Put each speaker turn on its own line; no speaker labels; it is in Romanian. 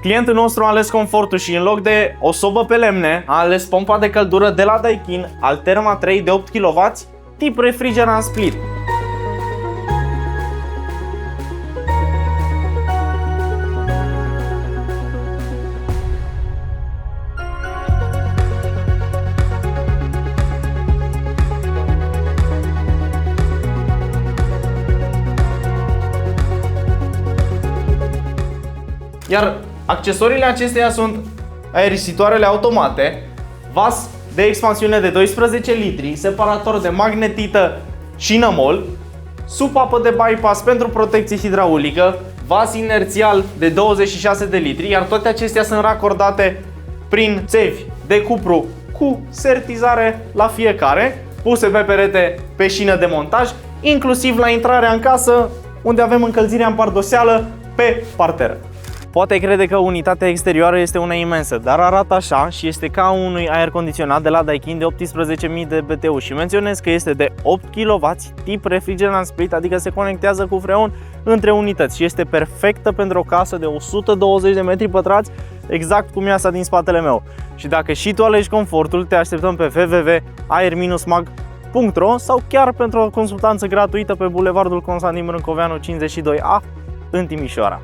Clientul nostru a ales confortul și în loc de o sobă pe lemne, a ales pompa de căldură de la Daikin Alterma 3 de 8 kW, tip refrigerant split. Iar accesoriile acesteia sunt aerisitoarele automate, vas de expansiune de 12 litri, separator de magnetită și nămol, supapă de bypass pentru protecție hidraulică, vas inerțial de 26 de litri, iar toate acestea sunt racordate prin țevi de cupru cu sertizare la fiecare, puse pe perete pe șină de montaj, inclusiv la intrarea în casă, unde avem încălzirea în pardoseală pe parteră. Poate crede că unitatea exterioară este una imensă, dar arată așa și este ca unui aer condiționat de la Daikin de 18.000 de BTU și menționez că este de 8 kW, tip refrigerant split, adică se conectează cu freon între unități și este perfectă pentru o casă de 120 de metri pătrați, exact cum e asta din spatele meu. Și dacă și tu alegi confortul, te așteptăm pe www.aer-mag.ro sau chiar pentru o consultanță gratuită pe Bulevardul Constantin Brâncoveanu 52A în Timișoara.